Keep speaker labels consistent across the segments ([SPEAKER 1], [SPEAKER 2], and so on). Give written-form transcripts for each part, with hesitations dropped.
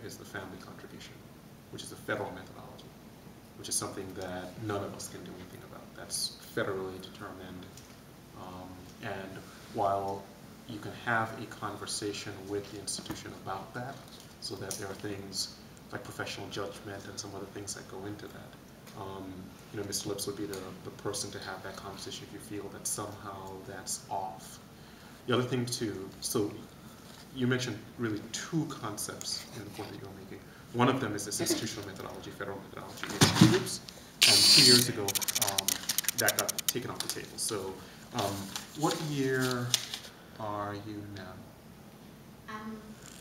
[SPEAKER 1] is the family contribution, which is a federal methodology, which is something that none of us can do anything about. That's federally determined. And while you can have a conversation with the institution about that, so that there are things like professional judgment and some other things that go into that. You know, Mr. Lips would be the person to have that conversation if you feel that somehow that's off. The other thing too, so you mentioned really two concepts in the point that you're making. One of them is this institutional methodology, federal methodology, groups. And 2 years ago, that got taken off the table. So what year are you now?
[SPEAKER 2] I'm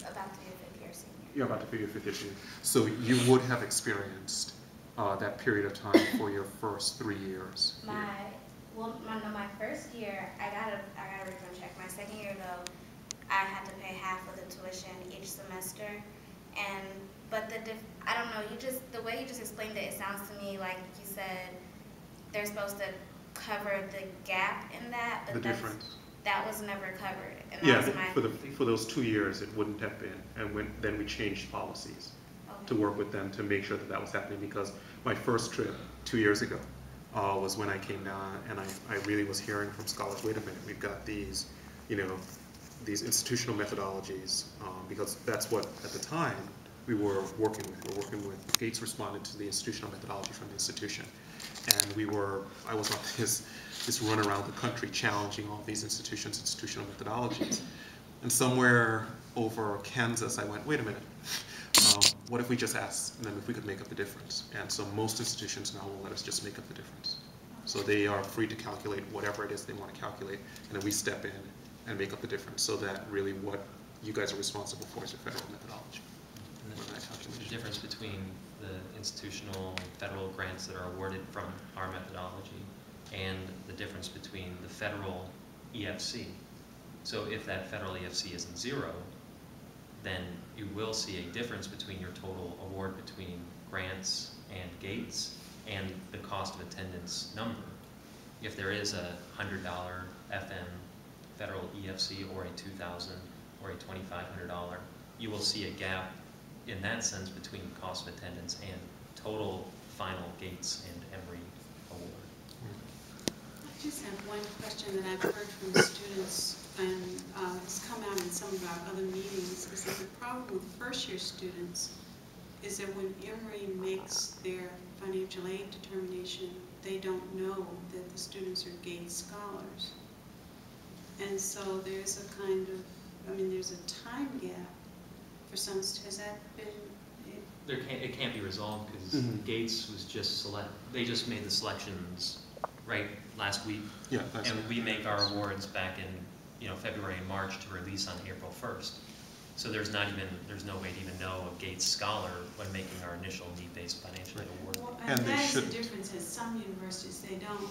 [SPEAKER 2] about to be a fifth year senior.
[SPEAKER 1] You're about to be a fifth year senior. So you would have experienced that period of time for your first 3 years.
[SPEAKER 2] My first year, I got a refund check. My second year, though, I had to pay half of the tuition each semester. But I don't know, the way you just explained it, it sounds to me like you said they're supposed to cover the gap in that, but
[SPEAKER 1] the difference.
[SPEAKER 2] That was never covered. And
[SPEAKER 1] Yeah,
[SPEAKER 2] that was
[SPEAKER 1] for those 2 years, it wouldn't have been, and then we changed policies to work with them to make sure that that was happening, because my first trip 2 years ago was when I came down, and I really was hearing from scholars, wait a minute, we've got these, you know, these institutional methodologies, because that's what, at the time, we were working with. We were working with, Gates responded to the institutional methodology from the institution. And I was on this run around the country challenging all these institutions, institutional methodologies. And somewhere over Kansas, I went, wait a minute, what if we just asked them if we could make up the difference? And so most institutions now will let us just make up the difference. So they are free to calculate whatever it is they want to calculate, and then we step in and make up the difference, so that really what you guys are responsible for is your federal methodology.
[SPEAKER 3] The difference between the institutional federal grants that are awarded from our methodology and the difference between the federal EFC. So if that federal EFC isn't zero, then you will see a difference between your total award between grants and Gates and the cost of attendance number. If there is a $100 FM federal EFC or a $2,000 or a $2,500, you will see a gap in that sense between cost of attendance and total final Gates and Emory award.
[SPEAKER 4] I just have one question that I've heard from the students, and it's come out in some of our other meetings, is that the problem with first-year students is that when Emory makes their financial aid determination, they don't know that the students are Gates scholars. And so there's a kind of, there's a time gap for some, has that been?
[SPEAKER 3] It can't be resolved because Gates was just they just made the selections right last week.
[SPEAKER 1] Yeah,
[SPEAKER 3] and we make our awards back in February and March to release on April 1st. So there's no way to even know a Gates scholar when making our initial need-based financial aid award.
[SPEAKER 4] Well, and that is the difference. At some universities, they don't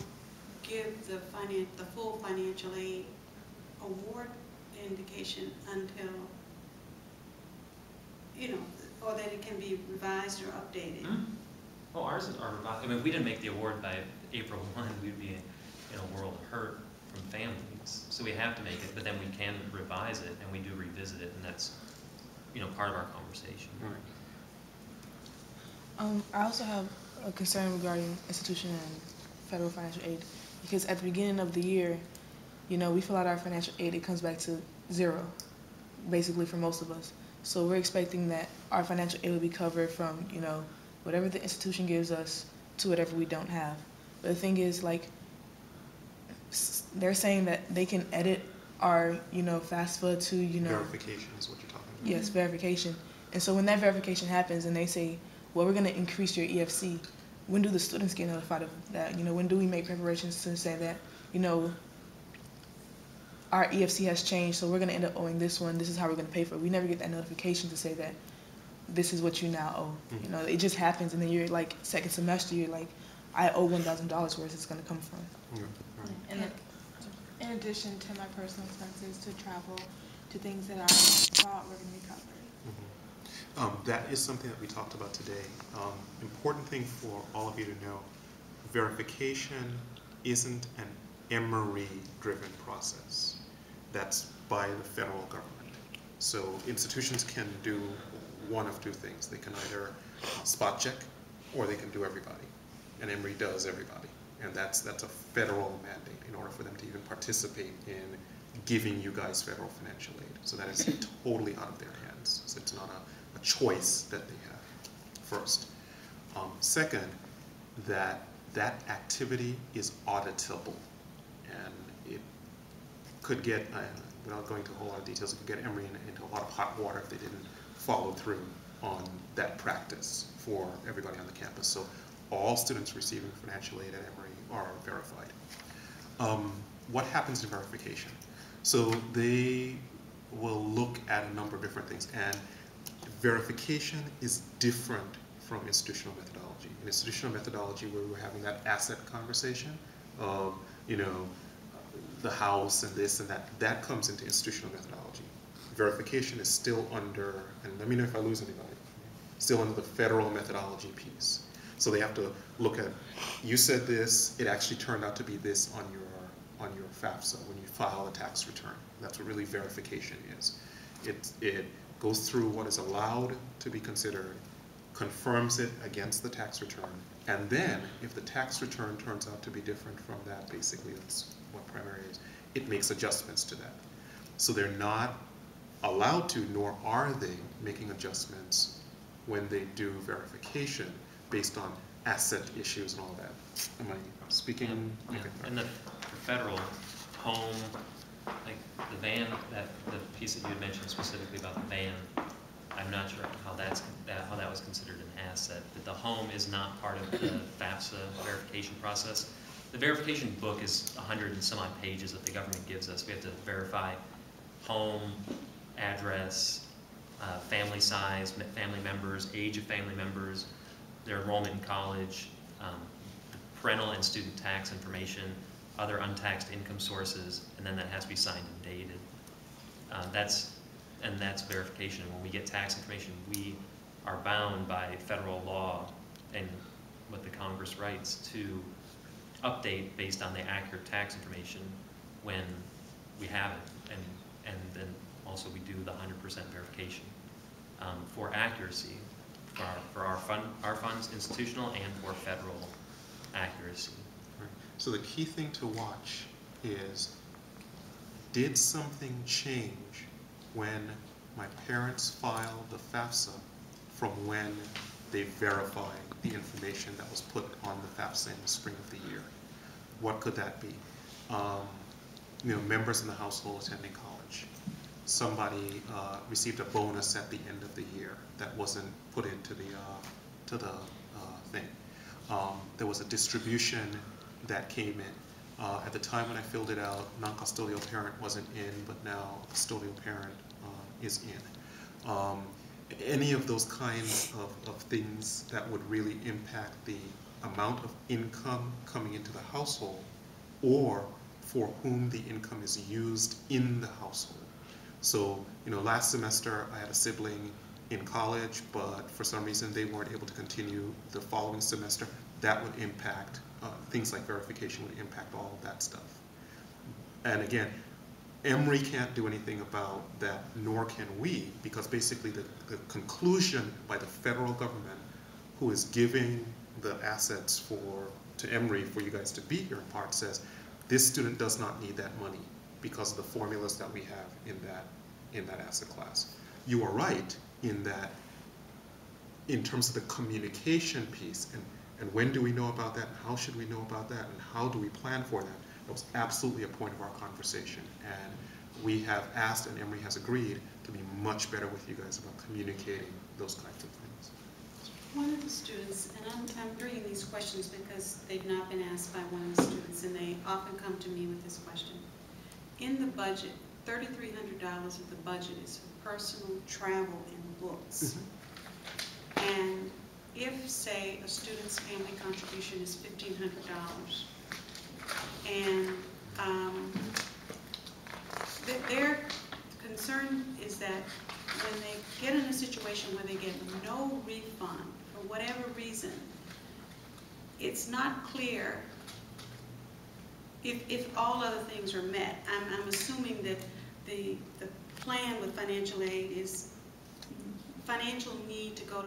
[SPEAKER 4] give the full financial aid award indication until, or that it can be revised or updated.
[SPEAKER 3] Oh, ours are revised. If we didn't make the award by April 1, we'd be in a world of hurt from families. So we have to make it, but then we can revise it, and we do revisit it, and that's, part of our conversation.
[SPEAKER 1] Right.
[SPEAKER 5] I also have a concern regarding institution and federal financial aid, because at the beginning of the year, we fill out our financial aid, it comes back to zero, basically for most of us. So we're expecting that our financial aid will be covered from, whatever the institution gives us to whatever we don't have. But the thing is, they're saying that they can edit our, FAFSA to,
[SPEAKER 1] Verification is what you're talking about.
[SPEAKER 5] Yes, verification. And so when that verification happens and they say, well, we're going to increase your EFC, when do the students get notified of that? When do we make preparations to say that, our EFC has changed, so we're going to end up owing this one. This is how we're going to pay for it. We never get that notification to say that this is what you now owe. It just happens, and then you're like second semester, you're like, I owe $1,000. Where's it's going to come from?
[SPEAKER 6] And in addition to my personal expenses to travel, to things that I thought were going to be covered.
[SPEAKER 1] That is something that we talked about today. Important thing for all of you to know: verification isn't an Emory-driven process. That's by the federal government. So institutions can do one of two things. They can either spot check or they can do everybody. And Emory does everybody. And that's a federal mandate in order for them to even participate in giving you guys federal financial aid. So that is totally out of their hands. So it's not a choice that they have, first. Second, that activity is auditable. And it could get, without going into a whole lot of details, it could get Emory into a lot of hot water if they didn't follow through on that practice for everybody on the campus. So all students receiving financial aid at Emory are verified. What happens in verification? So they will look at a number of different things, and verification is different from institutional methodology. In institutional methodology, where we're having that asset conversation of, you know, the house and this and that, that comes into institutional methodology. Verification is still under, and let me know if I lose anybody, still under the federal methodology piece. So they have to look at, you said this, it actually turned out to be this on your FAFSA when you file a tax return. That's what really verification is. It goes through what is allowed to be considered, confirms it against the tax return, and then if the tax return turns out to be different from that, basically that's what primary is, it makes adjustments to that. So they're not allowed to, nor are they making adjustments when they do verification based on asset issues and all that. Am I speaking?
[SPEAKER 3] Yeah.
[SPEAKER 1] Okay.
[SPEAKER 3] And the federal home, like the van, the piece that you had mentioned specifically about the van, I'm not sure how that was considered an asset. But the home is not part of the FAFSA verification process. The verification book is 100 and some odd pages that the government gives us. We have to verify home, address, family size, family members, age of family members, their enrollment in college, parental and student tax information, other untaxed income sources, and then that has to be signed and dated. That's verification. When we get tax information, we are bound by federal law and what the Congress writes to update based on the accurate tax information when we have it, and then also we do the 100% verification for accuracy for our funds, institutional and for federal accuracy.
[SPEAKER 1] Right. So the key thing to watch is, did something change when my parents filed the FAFSA from when they verified the information that was put on the FAFSA in the spring of the year? What could that be? You know, members in the household attending college. Somebody received a bonus at the end of the year that wasn't put into the thing. There was a distribution that came in. At the time when I filled it out, non-custodial parent wasn't in, but now custodial parent is in. Any of those kinds of things that would really impact the amount of income coming into the household, or for whom the income is used in the household. So, you know, last semester I had a sibling in college, but for some reason they weren't able to continue the following semester. That would impact, things like verification would impact all of that stuff. And again, Emory can't do anything about that, nor can we, because basically the conclusion by the federal government, who is giving the assets to Emory for you guys to be here in part, says this student does not need that money because of the formulas that we have in that asset class. You are right in that, in terms of the communication piece, and when do we know about that, and how should we know about that, and how do we plan for that? That was absolutely a point of our conversation, and we have asked, and Emory has agreed, to be much better with you guys about communicating those kinds of things.
[SPEAKER 4] One of the students, and I'm bringing these questions because they've not been asked by one of the students, and they often come to me with this question. In the budget, $3,300 of the budget is for personal travel and books. Mm-hmm. And if, say, a student's family contribution is $1,500, and their concern is that when they get in a situation where they get no refund for whatever reason, it's not clear if all other things are met. I'm assuming that the plan with financial aid is financial need to go to